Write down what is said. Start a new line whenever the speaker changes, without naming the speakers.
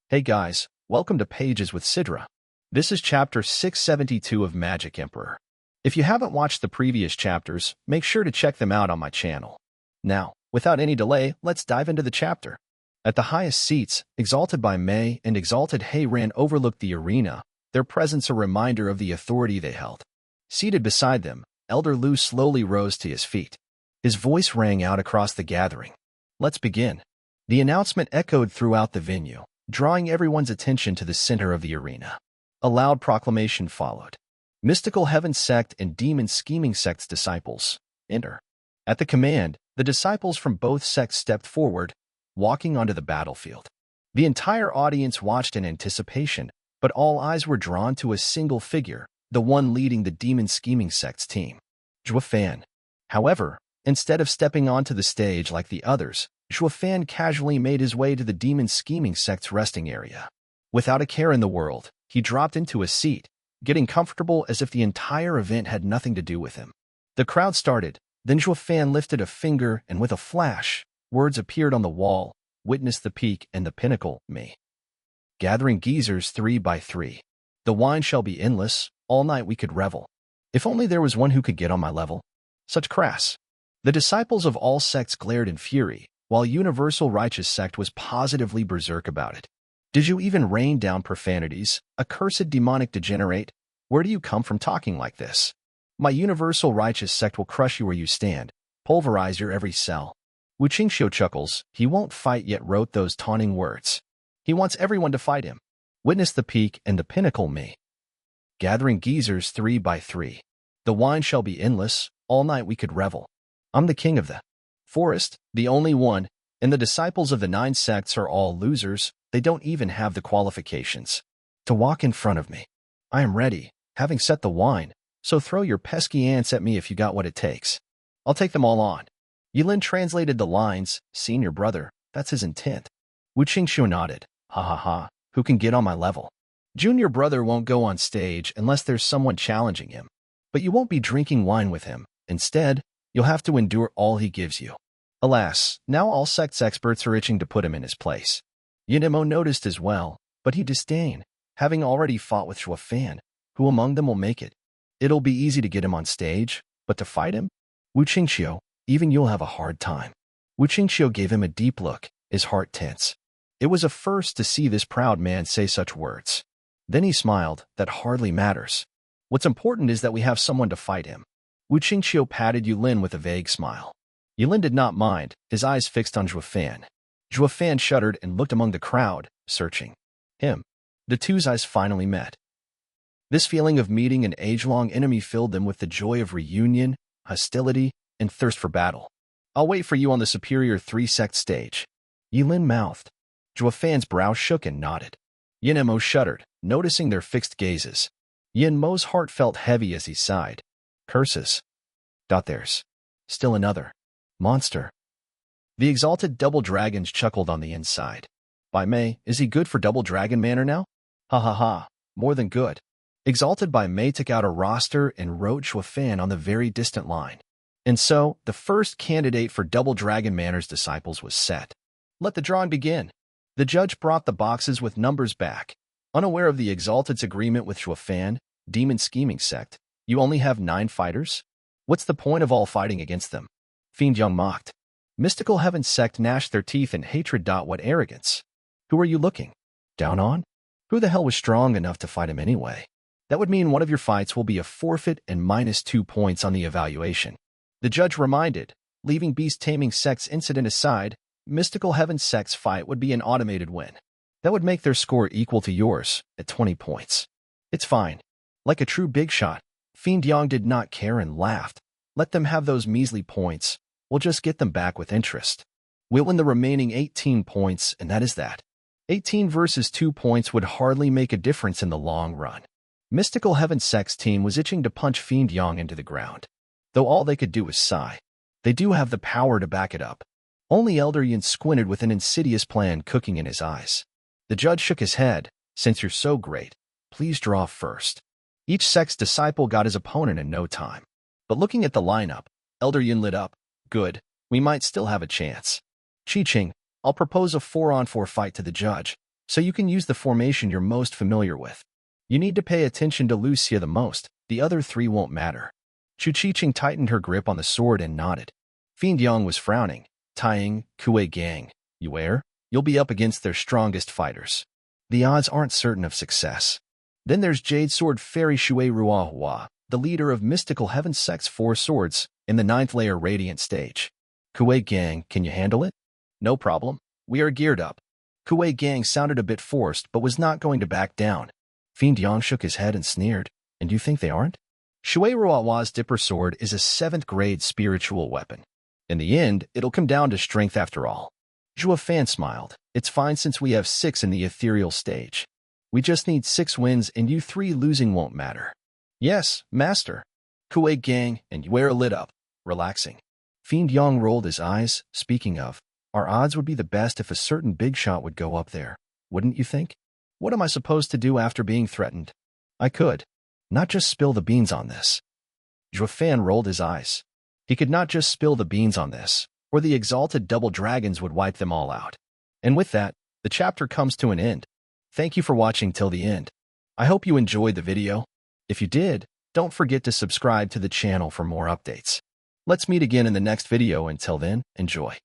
Hey guys, welcome to Pages with Sidra. This is chapter 672 of Magic Emperor. If you haven't watched the previous chapters, make sure to check them out on my channel. Now, without any delay, let's dive into the chapter. At the highest seats, exalted by Mei and exalted He Ran overlooked the arena, their presence a reminder of the authority they held. Seated beside them, Elder Lu slowly rose to his feet. His voice rang out across the gathering. Let's begin. The announcement echoed throughout the venue, drawing everyone's attention to the center of the arena. A loud proclamation followed. Mystical Heaven Sect and Demon Scheming Sect's disciples, enter. At the command, the disciples from both sects stepped forward, walking onto the battlefield. The entire audience watched in anticipation, but all eyes were drawn to a single figure, the one leading the Demon Scheming Sect's team, Zhuo Yifan. However, instead of stepping onto the stage like the others, Zhuo Yifan casually made his way to the Demon Scheming Sect's resting area. Without a care in the world, he dropped into a seat, getting comfortable as if the entire event had nothing to do with him. The crowd started, then Zhuo Yifan lifted a finger and with a flash, words appeared on the wall, witness the peak and the pinnacle, me. Gathering geezers 3 by 3. The wine shall be endless, all night we could revel. If only there was one who could get on my level. Such crass. The disciples of all sects glared in fury, while Universal Righteous Sect was positively berserk about it. Did you even rain down profanities, accursed demonic degenerate? Where do you come from talking like this? My Universal Righteous Sect will crush you where you stand, pulverize your every cell. Wu Qingxiu chuckles, he won't fight yet wrote those taunting words. He wants everyone to fight him. Witness the peak and the pinnacle, me. Gathering geezers 3 by 3. The wine shall be endless, all night we could revel. I'm the king of the forest, the only one, and the disciples of the 9 sects are all losers. They don't even have the qualifications to walk in front of me. I am ready, having set the wine, so throw your pesky ants at me if you got what it takes. I'll take them all on. Yilin translated the lines, senior brother, that's his intent. Wu Qingxiu nodded, ha ha ha, who can get on my level? Junior brother won't go on stage unless there's someone challenging him. But you won't be drinking wine with him. Instead, you'll have to endure all he gives you. Alas, now all sects experts are itching to put him in his place. Yinemo noticed as well, but he disdained, having already fought with Zhuo Yifan. Who among them will make it? It'll be easy to get him on stage, but to fight him? Wu Qingxiu, even you'll have a hard time. Wu Qingxiu gave him a deep look, his heart tense. It was a first to see this proud man say such words. Then he smiled, that hardly matters. What's important is that we have someone to fight him. Wu Qingxiu patted Yulin with a vague smile. Yulin did not mind, his eyes fixed on Zhuo Yifan. Zhuo Yifan shuddered and looked among the crowd, searching him. The two's eyes finally met. This feeling of meeting an age-long enemy filled them with the joy of reunion, hostility, and thirst for battle. I'll wait for you on the superior 3-sect stage. Yulin mouthed. Zhuo Yifan brow shook and nodded. Yinemo shuddered, noticing their fixed gazes. Yin Mo's heart felt heavy as he sighed. Curses. There's still another monster. The exalted double dragons chuckled on the inside. By Mei, is he good for double dragon manner now? Ha ha ha, more than good. Exalted by Mei took out a roster and wrote Zhuo Yifan on the very distant line. And so, the first candidate for double dragon manner's disciples was set. Let the drawing begin. The judge brought the boxes with numbers back. Unaware of the Exalted's agreement with Zhuo Yifan, Demon Scheming Sect, you only have 9 fighters? What's the point of all fighting against them? Fiend Young mocked. Mystical Heaven Sect gnashed their teeth in hatred. What arrogance. Who are you looking down on? Who the hell was strong enough to fight him anyway? That would mean one of your fights will be a forfeit and -2 points on the evaluation. The judge reminded, leaving Beast Taming Sect's incident aside, Mystical Heaven Sect's fight would be an automated win. That would make their score equal to yours, at 20 points. It's fine. Like a true big shot, Fiend Yang did not care and laughed. Let them have those measly points. We'll just get them back with interest. We'll win the remaining 18 points, and that is that. 18 versus 2 points would hardly make a difference in the long run. Mystical Heaven Sect's team was itching to punch Fiend Yang into the ground. Though all they could do was sigh. They do have the power to back it up. Only Elder Yin squinted with an insidious plan cooking in his eyes. The judge shook his head. Since you're so great, please draw first. Each sect's disciple got his opponent in no time. But looking at the lineup, Elder Yin lit up. Good, we might still have a chance. Chi-Ching, I'll propose a 4-on-4 fight to the judge. so you can use the formation you're most familiar with. You need to pay attention to Lucia the most, the other three won't matter. Chu Chicheng tightened her grip on the sword and nodded. Fiend Yang was frowning. Tying, Kuei Gang, you'll be up against their strongest fighters. The odds aren't certain of success. Then there's Jade Sword Fairy Shui Ruahua, the leader of Mystical Heaven Sect's 4 swords, in the 9th layer Radiant stage. Kuei Gang, can you handle it? No problem. We are geared up. Kuei Gang sounded a bit forced but was not going to back down. Fiend Yang shook his head and sneered. And you think they aren't? Shui Ruahua's Dipper Sword is a 7th grade spiritual weapon. In the end, it'll come down to strength after all. Zhuo Yifan smiled. It's fine since we have 6 in the ethereal stage. We just need 6 wins and you 3 losing won't matter. Yes, master. Kuei Gang and Yuera lit up, relaxing. Fiend Yang rolled his eyes. Speaking of, our odds would be the best if a certain big shot would go up there, wouldn't you think? What am I supposed to do after being threatened? I could not just spill the beans on this. Zhuo Yifan rolled his eyes. He could not just spill the beans on this, or the exalted double dragons would wipe them all out. And with that, the chapter comes to an end. Thank you for watching till the end. I hope you enjoyed the video. If you did, don't forget to subscribe to the channel for more updates. Let's meet again in the next video. Until then, enjoy.